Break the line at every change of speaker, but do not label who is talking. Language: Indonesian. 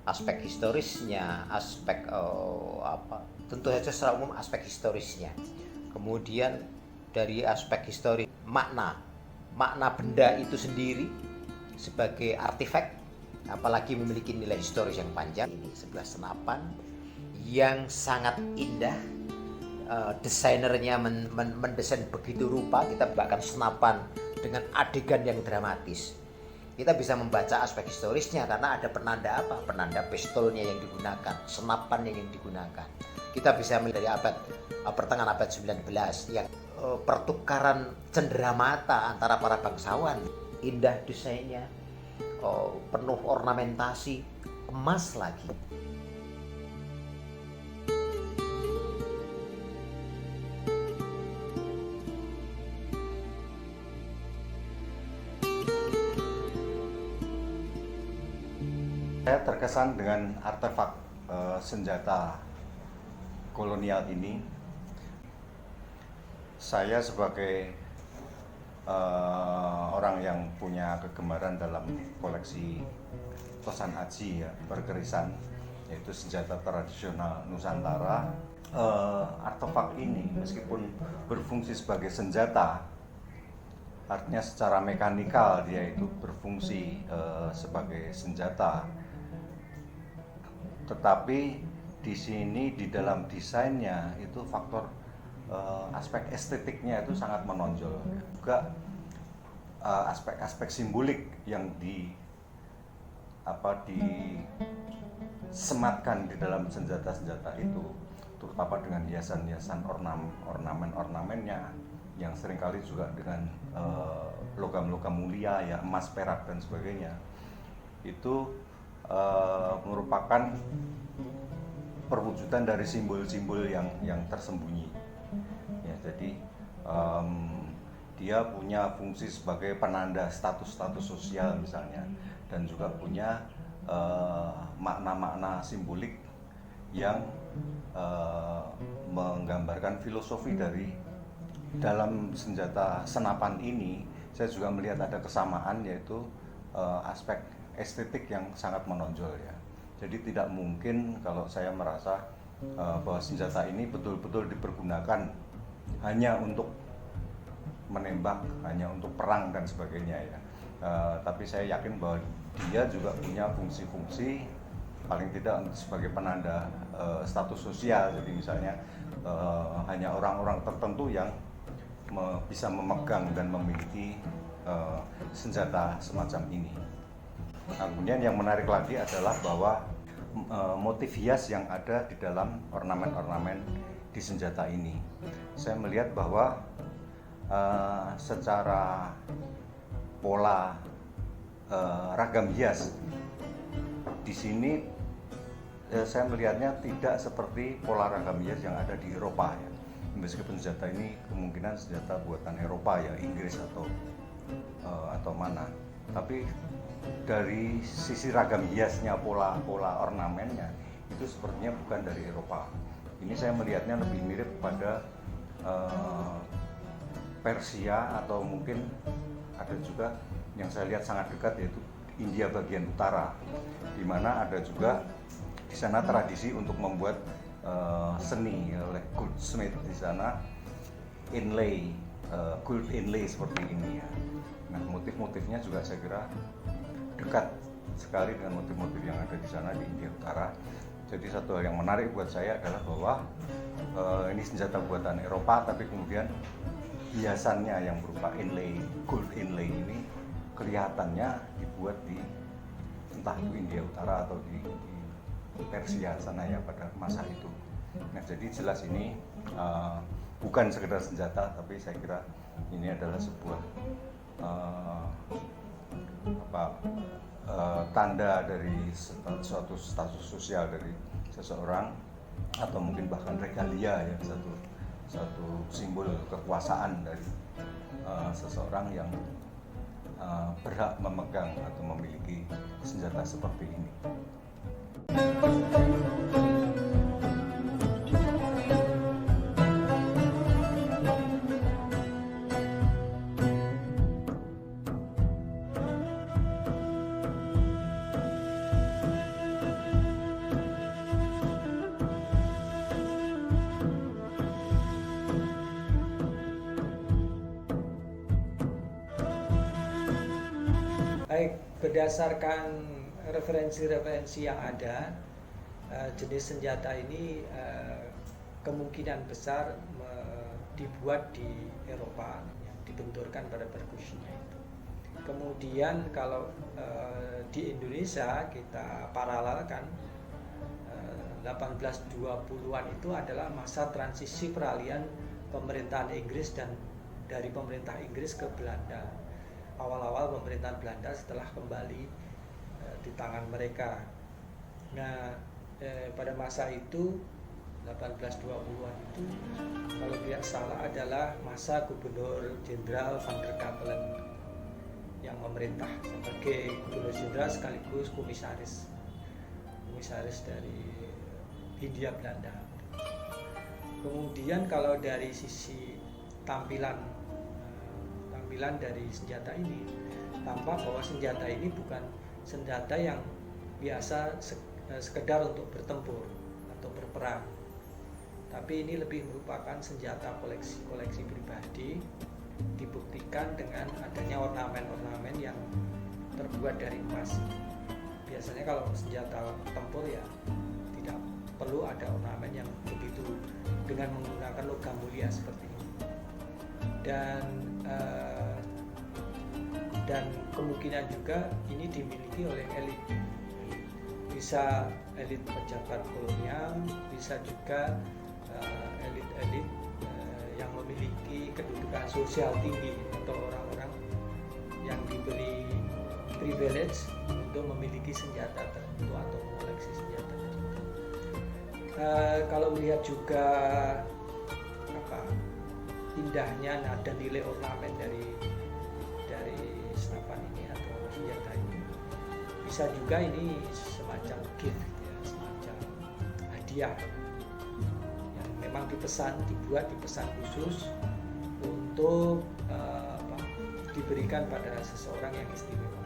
aspek historisnya, aspek tentu saja secara umum aspek historisnya. Kemudian dari aspek historis, makna benda itu sendiri sebagai artefak, apalagi memiliki nilai historis yang panjang. Ini sebuah senapan yang sangat indah. Desainernya mendesain begitu rupa, kita bahkan senapan dengan adegan yang dramatis. Kita bisa membaca aspek historisnya karena ada penanda penanda pistolnya yang digunakan, senapan yang digunakan. Kita bisa melihat dari pertengahan abad 19 yang pertukaran cenderamata antara para bangsawan. Indah desainnya, penuh ornamentasi, emas lagi.
Saya terkesan dengan artefak senjata kolonial ini. Saya sebagai orang yang punya kegemaran dalam koleksi tosan aji ya, berkerisan, yaitu senjata tradisional Nusantara. Artefak ini meskipun berfungsi sebagai senjata, artinya secara mekanikal dia itu berfungsi sebagai senjata, tetapi di sini di dalam desainnya itu faktor aspek estetiknya itu sangat menonjol. Juga aspek-aspek simbolik yang disematkan di dalam senjata-senjata itu, terutama dengan hiasan-hiasan ornamen-ornamennya yang seringkali juga dengan logam-logam mulia ya, emas, perak dan sebagainya. Itu merupakan perwujudan dari simbol-simbol yang tersembunyi. Ya, jadi dia punya fungsi sebagai penanda status-status sosial misalnya, dan juga punya makna-makna simbolik yang menggambarkan filosofi dari dalam senjata senapan ini. Saya juga melihat ada kesamaan, yaitu aspek estetik yang sangat menonjol ya. Jadi tidak mungkin kalau saya merasa bahwa senjata ini betul-betul dipergunakan hanya untuk menembak, hanya untuk perang dan sebagainya ya. Tapi saya yakin bahwa dia juga punya fungsi-fungsi paling tidak sebagai penanda status sosial. Jadi misalnya hanya orang-orang tertentu yang bisa memegang dan memiliki senjata semacam ini. Nah, kemudian yang menarik lagi adalah bahwa motif hias yang ada di dalam ornamen-ornamen di senjata ini. Saya melihat bahwa secara pola ragam hias di sini saya melihatnya tidak seperti pola ragam hias yang ada di Eropa ya. Meskipun senjata ini kemungkinan senjata buatan Eropa ya, Inggris atau mana, tapi dari sisi ragam hiasnya, pola ornamennya itu sepertinya bukan dari Eropa. Ini saya melihatnya lebih mirip pada Persia, atau mungkin ada juga yang saya lihat sangat dekat, yaitu India bagian utara, di mana ada juga di sana tradisi untuk membuat seni oleh goldsmith di sana, inlay, gold inlay seperti ini ya. Nah, motif-motifnya juga saya kira dekat sekali dengan motif-motif yang ada di sana di India Utara. Jadi satu hal yang menarik buat saya adalah bahwa ini senjata buatan Eropa, tapi kemudian hiasannya yang berupa inlay, gold inlay ini kelihatannya dibuat di entah itu India Utara atau di Persia sana ya pada masa itu. Nah, jadi jelas ini bukan sekedar senjata, tapi saya kira ini adalah sebuah tanda dari suatu status sosial dari seseorang, atau mungkin bahkan regalia ya, satu simbol kekuasaan dari seseorang yang berhak memegang atau memiliki senjata seperti ini.
Baik, berdasarkan referensi-referensi yang ada, jenis senjata ini kemungkinan besar dibuat di Eropa, dibenturkan pada perkusinya itu. Kemudian kalau di Indonesia kita paralelkan, 1820-an itu adalah masa transisi peralihan pemerintahan Inggris dan dari pemerintah Inggris ke Belanda. Awal-awal pemerintahan Belanda setelah kembali di tangan mereka. Nah, pada masa itu 1820-an itu kalau tidak salah adalah masa Gubernur Jenderal Van der Capellen yang memerintah sebagai Gubernur Jenderal sekaligus komisaris dari Hindia Belanda. Kemudian kalau dari sisi tampilan dari senjata ini, tampak bahwa senjata ini bukan senjata yang biasa sekedar untuk bertempur atau berperang, tapi ini lebih merupakan senjata koleksi pribadi, dibuktikan dengan adanya ornamen-ornamen yang terbuat dari emas. Biasanya kalau senjata tempur ya tidak perlu ada ornamen yang begitu dengan menggunakan logam mulia seperti ini. Dan kemungkinan juga ini dimiliki oleh elit, bisa elit pejabat kolonial, bisa juga elit-elit yang memiliki kedudukan sosial tinggi atau orang-orang yang diberi privilege untuk memiliki senjata tertentu atau mengoleksi senjata tertentu. Kalau melihat juga indahnya dan nilai ornamen dari senapan ini atau senjata ini, bisa juga ini semacam gift ya, semacam hadiah yang memang dibuat khusus untuk diberikan pada seseorang yang istimewa.